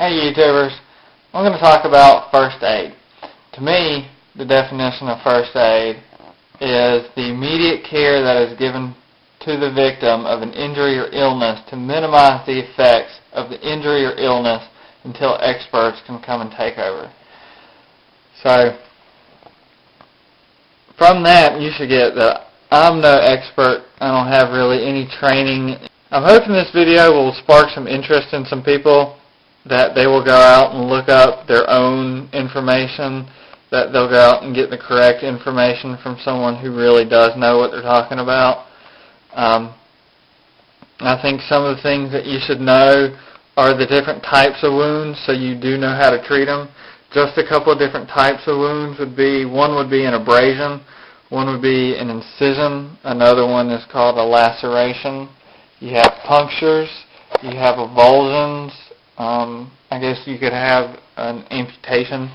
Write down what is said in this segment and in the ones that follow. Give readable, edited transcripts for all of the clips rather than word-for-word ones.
Hey YouTubers, I'm going to talk about first aid. To me, the definition of first aid is the immediate care that is given to the victim of an injury or illness to minimize the effects of the injury or illness until experts can come and take over. So, from that you should get that I'm no expert. I don't have really any training. I'm hoping this video will spark some interest in some people, that they will go out and look up their own information, that they'll go out and get the correct information from someone who really does know what they're talking about. I think some of the things that you should know are the different types of wounds, so you do know how to treat them. Just a couple of different types of wounds would be, one would be an abrasion, one would be an incision, another one is called a laceration. You have punctures, you have avulsions, I guess you could have an amputation.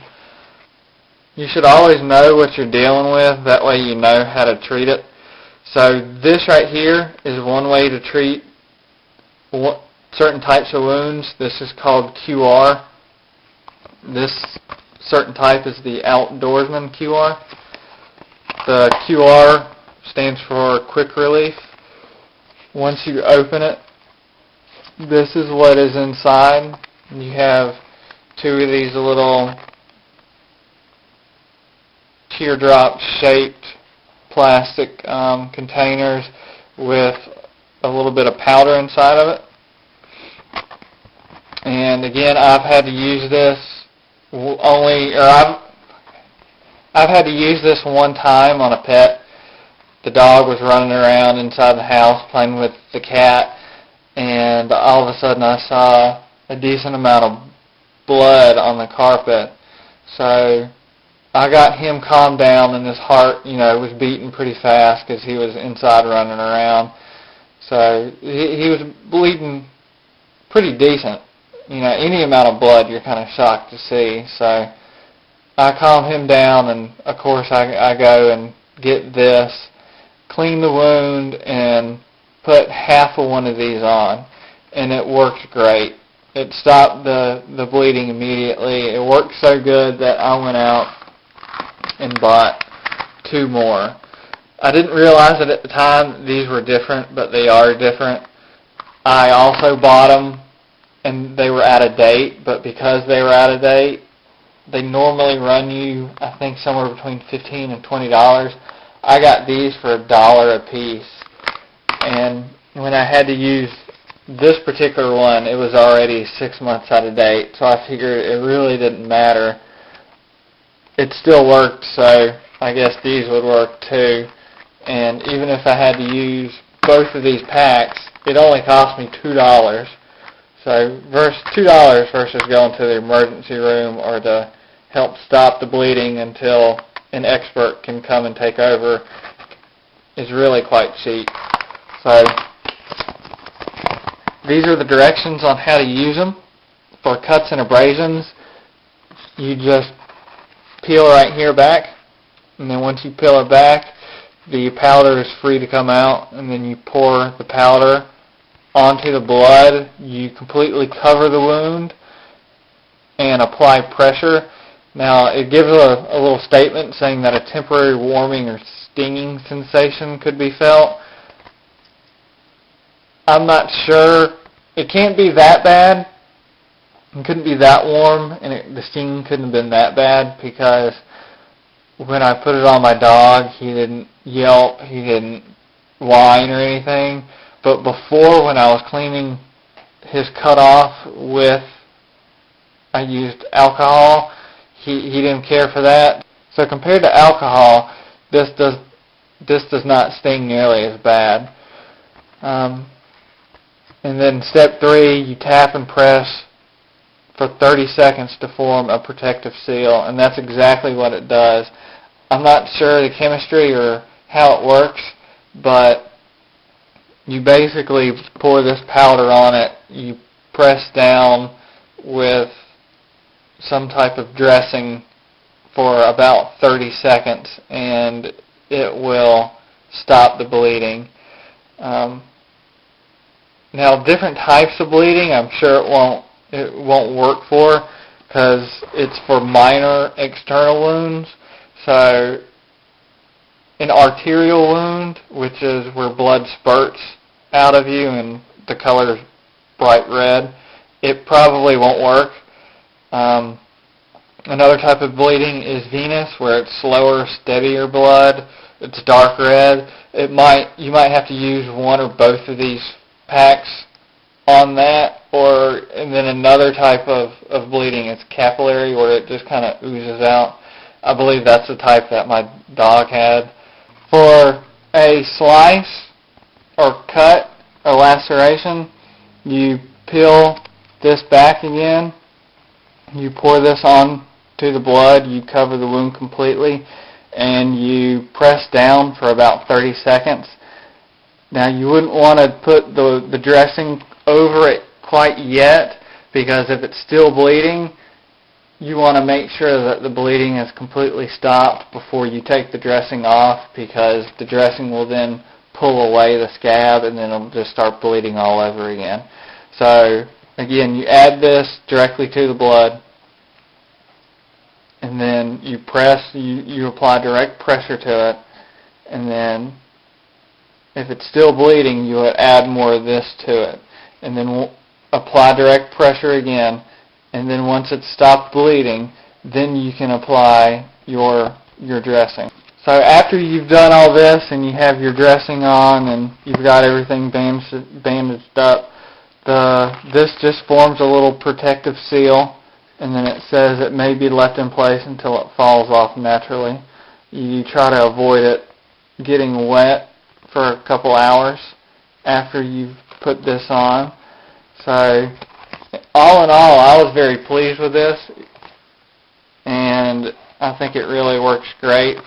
You should always know what you're dealing with, that way you know how to treat it. So this right here is one way to treat certain types of wounds. This is called QR. This certain type is the outdoorsman QR. The QR stands for quick relief. Once you open it, this is what is inside. You have two of these little teardrop shaped plastic containers with a little bit of powder inside of it. And again, I've had to use this I've had to use this one time on a pet. The dog was running around inside the house playing with the cat, and all of a sudden I saw a decent amount of blood on the carpet. So I got him calmed down, and his heart, was beating pretty fast because he was inside running around. So he was bleeding pretty decent. Any amount of blood you're kind of shocked to see. So I calmed him down, and of course I go and get this, clean the wound, and put half of one of these on, and it worked great. It stopped the bleeding immediately. It worked so good that I went out and bought two more. I didn't realize it at the time these were different, but they are different. I also bought them, and they were out of date, but because they were out of date, they normally run you, I think, somewhere between $15 and $20. I got these for $1 a piece, and when I had to use this particular one, it was already 6 months out of date, so I figured it really didn't matter. It still worked, so I guess these would work too. And even if I had to use both of these packs, it only cost me $2. So $2 versus going to the emergency room or to help stop the bleeding until an expert can come and take over is really quite cheap. So these are the directions on how to use them. For cuts and abrasions, you just peel right here back, and then once you peel it back, the powder is free to come out, and then you pour the powder onto the blood. You completely cover the wound and apply pressure. Now, it gives a little statement saying that a temporary warming or stinging sensation could be felt. I'm not sure. It can't be that bad. It couldn't be that warm, and the stinging couldn't have been that bad, because when I put it on my dog, he didn't yelp, he didn't whine or anything. But before, when I was cleaning his cut off I used alcohol, he didn't care for that. So compared to alcohol, this does not sting nearly as bad. And then step 3, you tap and press for 30 seconds to form a protective seal, and that's exactly what it does. I'm not sure the chemistry or how it works, but you basically pour this powder on it, you press down with some type of dressing for about 30 seconds, and it will stop the bleeding. Now, different types of bleeding, I'm sure it won't it won't work for, because it's for minor external wounds. So an arterial wound, which is where blood spurts out of you and the color is bright red, it probably won't work. Another type of bleeding is venous, where it's slower, steadier blood. It's dark red. You might have to use one or both of these packs on that, and then another type of bleeding is capillary, where it just kind of oozes out. I believe that's the type that my dog had. For a slice or cut or laceration, you peel this back again. You pour this on to the blood. You cover the wound completely, and you press down for about 30 seconds. Now, you wouldn't want to put the dressing over it quite yet, because if it's still bleeding, you want to make sure that the bleeding is completely stopped before you take the dressing off, because the dressing will then pull away the scab and then it'll just start bleeding all over again. So, again, you add this directly to the blood, and then you apply direct pressure to it, and then if it's still bleeding, you would add more of this to it, and then apply direct pressure again, and then once it's stopped bleeding, then you can apply your dressing. So after you've done all this and you have your dressing on and you've got everything bandaged up, this just forms a little protective seal, and then it says it may be left in place until it falls off naturally. You try to avoid it getting wet for a couple hours after you've put this on. So all in all, I was very pleased with this, and I think it really works great.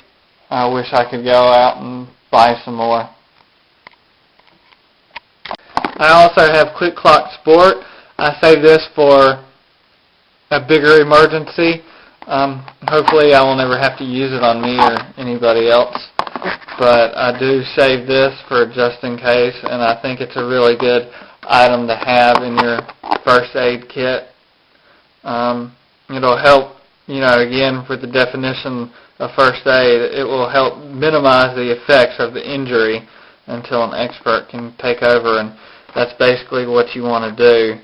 I wish I could go out and buy some more. I also have Quick Clock Sport. I save this for a bigger emergency. Hopefully I will never have to use it on me or anybody else, but I do save this for just in case, and I think it's a really good item to have in your first aid kit. It'll help, again, for the definition of first aid, it will help minimize the effects of the injury until an expert can take over, and that's basically what you want to do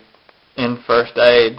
in first aid.